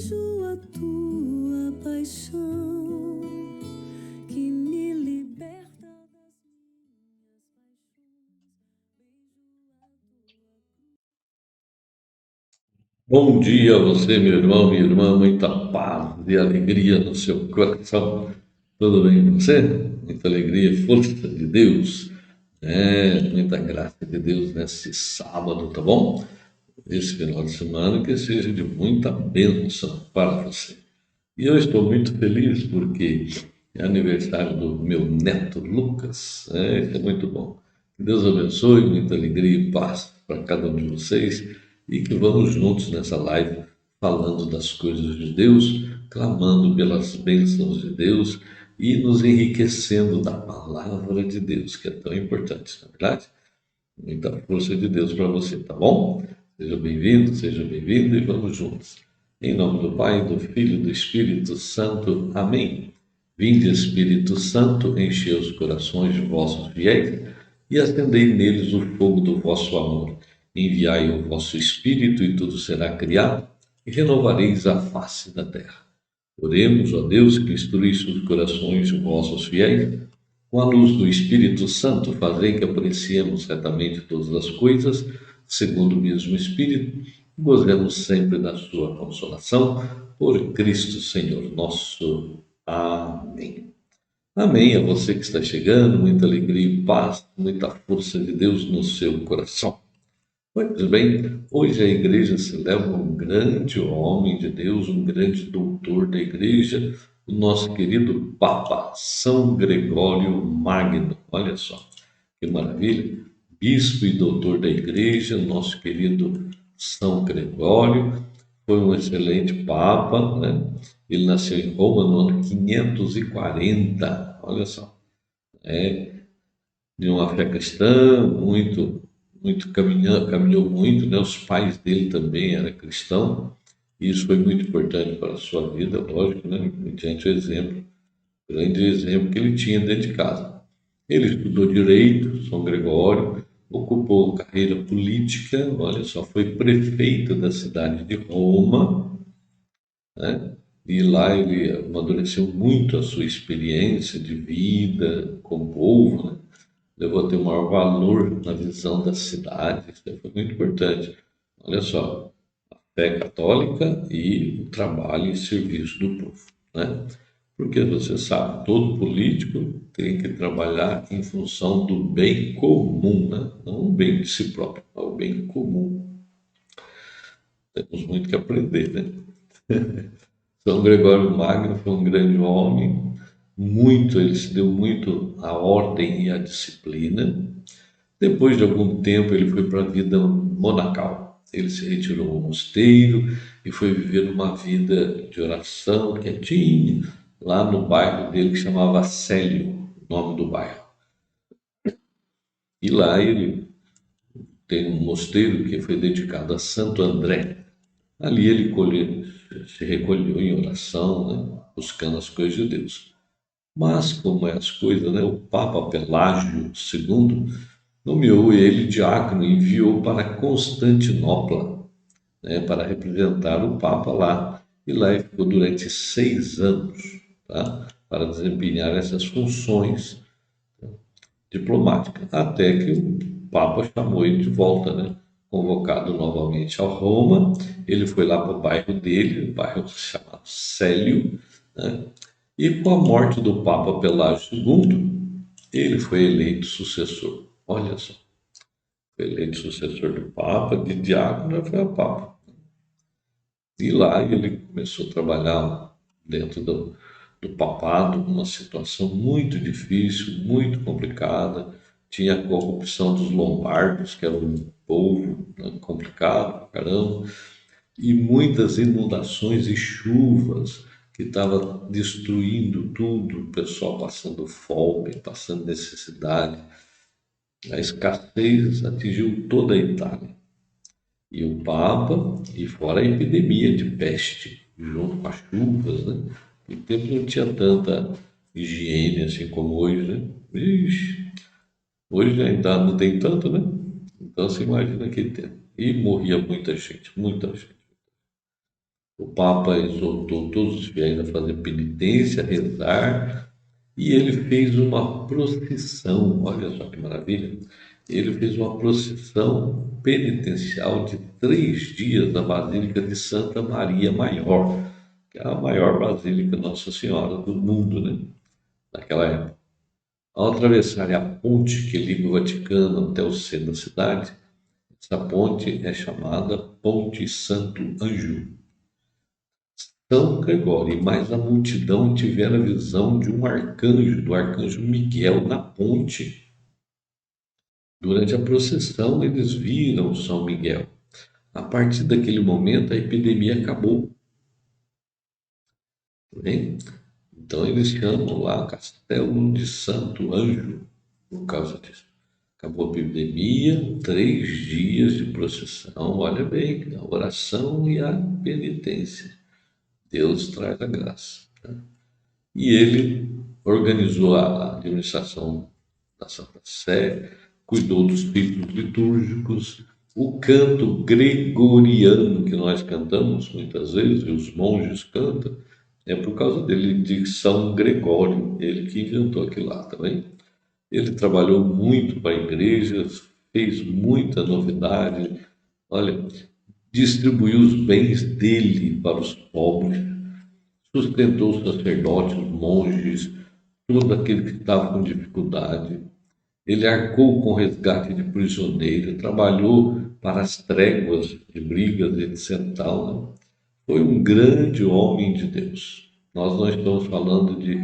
Vejo a tua paixão que me liberta das minhas paixões. Bom dia a você, meu irmão, minha irmã, muita paz e alegria no seu coração. Tudo bem com você? Muita alegria e força de Deus. Muita graça de Deus nesse sábado, tá bom? Esse final de semana que seja de muita bênção para você. E eu estou muito feliz porque é aniversário do meu neto Lucas. Isso é muito bom. Que Deus abençoe, muita alegria e paz para cada um de vocês e que vamos juntos nessa live falando das coisas de Deus, clamando pelas bênçãos de Deus e nos enriquecendo da palavra de Deus, que é tão importante, na verdade. Muita força de Deus para você, tá bom? Seja bem-vindo e vamos juntos. Em nome do Pai, do Filho e do Espírito Santo. Amém. Vinde, Espírito Santo, enchei os corações de vossos fiéis e acendei neles o fogo do vosso amor. Enviai o vosso Espírito e tudo será criado e renovareis a face da terra. Oremos, ó Deus, que instruísse os corações de vossos fiéis com a luz do Espírito Santo, fazei que apreciemos certamente todas as coisas, segundo o mesmo Espírito, e gozemos sempre da sua consolação, por Cristo Senhor nosso. Amém. Amém. A você que está chegando, muita alegria e paz, muita força de Deus no seu coração. Pois bem, hoje a igreja celebra um grande homem de Deus, um grande doutor da igreja, o nosso querido Papa São Gregório Magno. Olha só, que maravilha! Bispo e doutor da igreja, nosso querido São Gregório, foi um excelente Papa, né? Ele nasceu em Roma no ano 540, olha só, de uma fé cristã, caminhou muito, né? Os pais dele também eram cristãos, e isso foi muito importante para a sua vida, lógico, né? Mediante o exemplo, grande exemplo que ele tinha dentro de casa. Ele estudou direito, São Gregório, ocupou carreira política, olha só, foi prefeito da cidade de Roma, né? E lá ele amadureceu muito a sua experiência de vida com o povo, né? Levou a ter um maior valor na visão da cidade, isso foi muito importante. Olha só, fé católica e o trabalho e serviço do povo, né? Porque você sabe, todo político tem que trabalhar em função do bem comum, né? Não o bem de si próprio, mas o bem comum. Temos muito que aprender, né? São Gregório Magno foi um grande homem, ele se deu muito à ordem e à disciplina. Depois de algum tempo, ele foi para a vida monacal. Ele se retirou ao mosteiro e foi viver uma vida de oração quietinho, lá no bairro dele que chamava Célio, o nome do bairro. E lá ele tem um mosteiro que foi dedicado a Santo André. Ali ele se recolheu em oração, né, buscando as coisas de Deus. Mas, como é as coisas, né, o Papa Pelágio II nomeou ele diácono e enviou para Constantinopla, né, para representar o Papa lá. E lá ele ficou durante 6 anos, tá, para desempenhar essas funções diplomáticas, até que o Papa chamou ele de volta, né? Convocado novamente a Roma, ele foi lá para o bairro dele, o bairro chamado Célio, né? E com a morte do Papa Pelágio II, ele foi eleito sucessor. Olha só, foi eleito sucessor do Papa, de diácono foi a Papa. E lá ele começou a trabalhar dentro do papado, numa situação muito difícil, muito complicada. Tinha a corrupção dos lombardos, que era um povo, né, complicado, caramba, e muitas inundações e chuvas que estavam destruindo tudo, o pessoal passando fome, passando necessidade. A escassez atingiu toda a Itália. E o Papa, e fora a epidemia de peste, junto com as chuvas, né? E tempo não tinha tanta higiene assim como hoje, né? Ixi, hoje ainda não tem tanto, né? Então você imagina aquele tempo. E morria muita gente, muita gente. O Papa exortou todos os fiéis a fazer penitência, rezar, e ele fez uma procissão. Olha só que maravilha! Ele fez uma procissão penitencial de 3 dias na Basílica de Santa Maria Maior, que é a maior basílica Nossa Senhora do mundo, né? Naquela época. Ao atravessarem a ponte que liga o Vaticano até o centro da cidade, essa ponte é chamada Ponte Santo Ângelo. São Gregório e mais a multidão tiveram a visão de um arcanjo, do arcanjo Miguel, na ponte. Durante a procissão, eles viram São Miguel. A partir daquele momento, a epidemia acabou. Tá bem? Então, eles chamam lá Castelo de Santo Ângelo por causa disso. Acabou a epidemia, 3 dias de procissão, olha bem, a oração e a penitência. Deus traz a graça. Tá? E ele organizou a administração da Santa Sé, cuidou dos ritos litúrgicos, o canto gregoriano que nós cantamos muitas vezes, e os monges cantam, é por causa dele, de São Gregório, ele que inventou aquilo lá, tá bem? Ele trabalhou muito para igrejas, fez muita novidade, olha, distribuiu os bens dele para os pobres, sustentou os sacerdotes, os monges, todo aquele que estava com dificuldade. Ele arcou com o resgate de prisioneiro, trabalhou para as tréguas de brigas, etc. Tal, né? Foi um grande homem de Deus. Nós não estamos falando de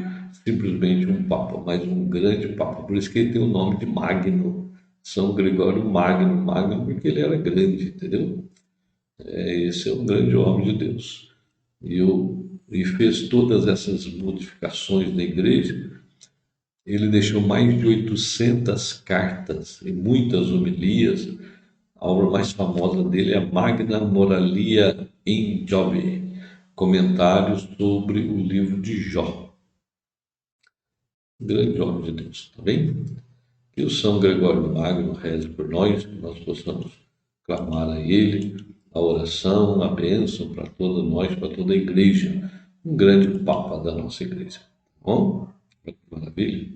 simplesmente um papa, mas um grande papa. Por isso que ele tem o nome de Magno, São Gregório Magno, Magno porque ele era grande, entendeu? Esse é um grande homem de Deus. E fez todas essas modificações na igreja. Ele deixou mais de 800 cartas e muitas homilias. A obra mais famosa dele é a Magna Moralia in Job, comentários sobre o livro de Jó. Um grande homem de Deus, tá bem? Que o São Gregório Magno reze por nós, que nós possamos clamar a ele a oração, a bênção para todos nós, para toda a igreja. Um grande papa da nossa igreja. Tá bom? Que maravilha.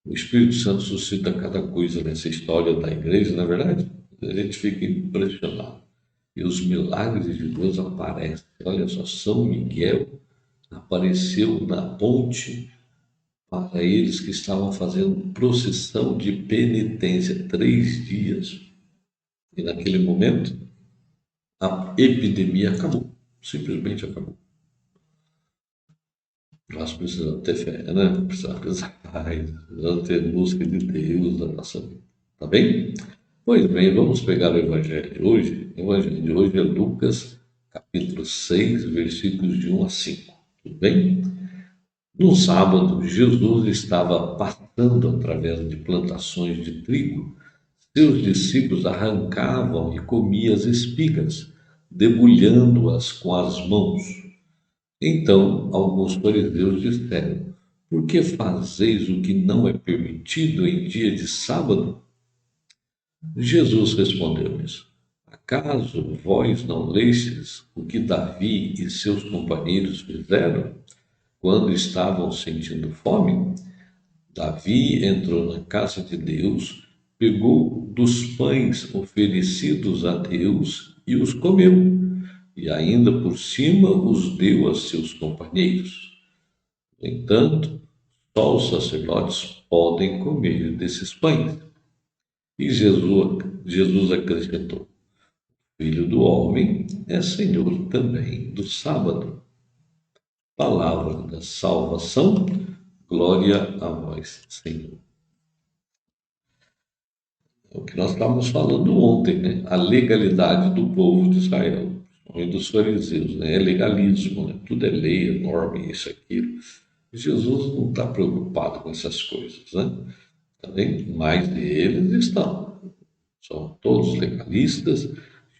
O Espírito Santo suscita cada coisa nessa história da igreja, não é verdade? A gente fica impressionado. E os milagres de Deus aparecem. Olha só, São Miguel apareceu na ponte para eles que estavam fazendo procissão de penitência 3 dias. E naquele momento, a epidemia acabou. Simplesmente acabou. Nós precisamos ter fé, né? Precisamos ter paz, precisamos ter busca de Deus na nossa vida. Tá bem? Pois bem, vamos pegar o Evangelho de hoje. O Evangelho de hoje é Lucas, capítulo 6, versículos de 1 a 5. Tudo bem? No sábado, Jesus estava passando através de plantações de trigo. Seus discípulos arrancavam e comiam as espigas, debulhando-as com as mãos. Então, alguns fariseus disseram: Por que fazeis o que não é permitido em dia de sábado? Jesus respondeu-lhes: Acaso vós não lestes o que Davi e seus companheiros fizeram quando estavam sentindo fome? Davi entrou na casa de Deus, pegou dos pães oferecidos a Deus e os comeu, e ainda por cima os deu a seus companheiros. No entanto, só os sacerdotes podem comer desses pães. E Jesus acrescentou: Filho do homem é Senhor também do sábado. Palavra da salvação, glória a vós, Senhor. É o que nós estávamos falando ontem, né? A legalidade do povo de Israel, e dos fariseus, né? É legalismo, né? Tudo é lei, é norma, isso, aquilo. Jesus não está preocupado com essas coisas, né? Também, mas eles estão. São todos legalistas,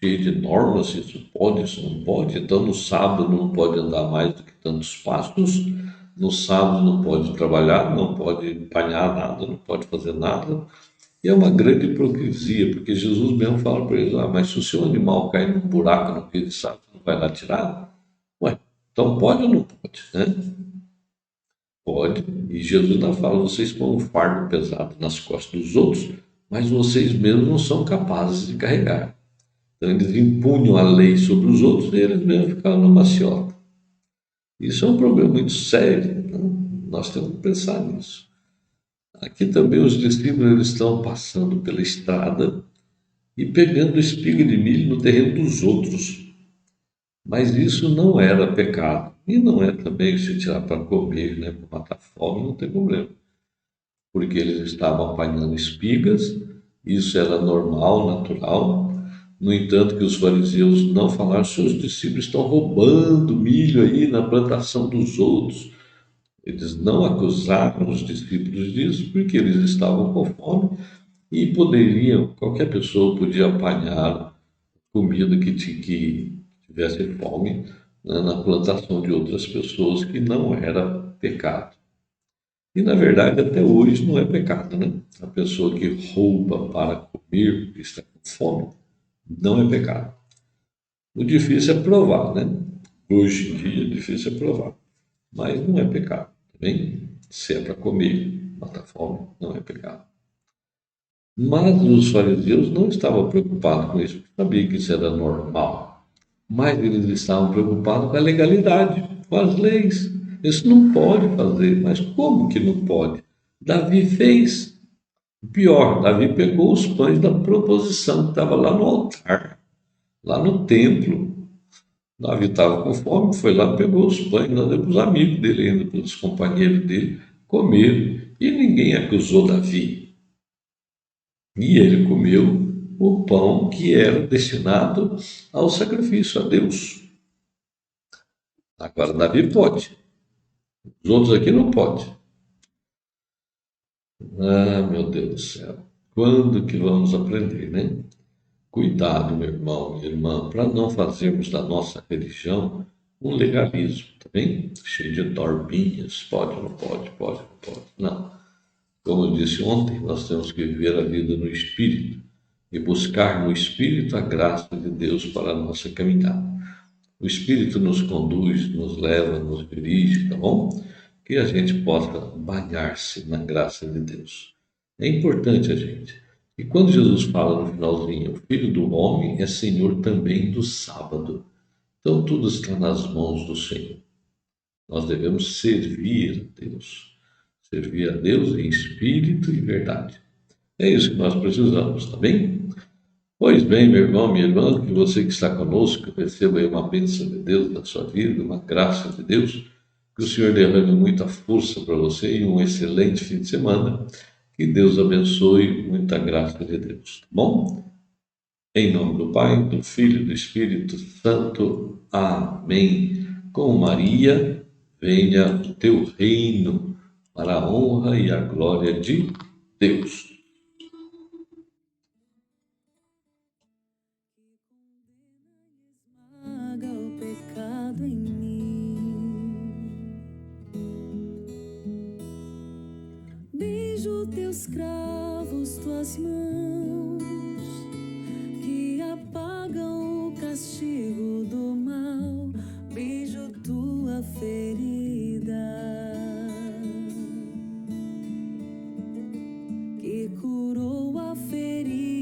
cheios de normas, isso pode, isso não pode. Então, no sábado não pode andar mais do que tantos passos, no sábado não pode trabalhar, não pode apanhar nada, não pode fazer nada. E é uma grande hipocrisia, porque Jesus mesmo fala para eles: mas se o seu animal cair num buraco no dia de sábado, não vai lá tirar? Ué, então pode ou não pode, né? Pode. E Jesus ainda fala, vocês põem um fardo pesado nas costas dos outros, mas vocês mesmos não são capazes de carregar. Então eles impunham a lei sobre os outros e eles mesmos ficavam na maciota. Isso é um problema muito sério, né? Nós temos que pensar nisso. Aqui também os discípulos eles estão passando pela estrada e pegando espiga de milho no terreno dos outros. Mas isso não era pecado. E não é também se tirar para comer, né, para matar fome, não tem problema. Porque eles estavam apanhando espigas, isso era normal, natural. No entanto, que os fariseus não falaram, seus discípulos estão roubando milho aí na plantação dos outros. Eles não acusaram os discípulos disso porque eles estavam com fome e poderiam, qualquer pessoa podia apanhar comida que tivesse fome, né, na plantação de outras pessoas que não era pecado. E na verdade até hoje não é pecado, né? A pessoa que rouba para comer, porque está com fome, não é pecado. O difícil é provar, né? Hoje em dia, o difícil é provar. Mas não é pecado, tá bem? Se é para comer, matar fome, não é pecado. Mas os fariseus não estavam preocupados com isso, porque sabiam que isso era normal. Mas eles estavam preocupados com a legalidade, com as leis. Isso não pode fazer, mas como que não pode? Davi fez. Pior, Davi pegou os pães da proposição que estava lá no altar, lá no templo. Davi estava com fome, foi lá, pegou os pães, lá deu para os amigos dele, ainda para os companheiros dele, comeram. E ninguém acusou Davi. E ele comeu o pão que era destinado ao sacrifício a Deus. Agora, Davi pode, os outros aqui não podem. Ah, meu Deus do céu. Quando que vamos aprender, né? Cuidado, meu irmão, minha irmã, para não fazermos da nossa religião um legalismo, tá bem? Cheio de norminhas, pode, não pode, pode, não pode. Não. Como eu disse ontem, nós temos que viver a vida no Espírito e buscar no Espírito a graça de Deus para a nossa caminhada. O Espírito nos conduz, nos leva, nos dirige, tá bom? Que a gente possa banhar-se na graça de Deus. É importante a gente. E quando Jesus fala no finalzinho, o Filho do Homem é Senhor também do sábado. Então tudo está nas mãos do Senhor. Nós devemos servir a Deus em espírito e verdade. É isso que nós precisamos, tá bem? Pois bem, meu irmão, minha irmã, que você que está conosco receba aí uma bênção de Deus na sua vida, uma graça de Deus, que o Senhor derrame muita força para você e um excelente fim de semana. Que Deus abençoe, muita graça de Deus, tá bom? Em nome do Pai, do Filho e do Espírito Santo. Amém. Com Maria, venha o teu reino, para a honra e a glória de Deus. Esmaga o pecado em mim. Beijo teus cravos, tuas mãos, que apagam o castigo do mal. Beijo tua ferida, que curou a ferida.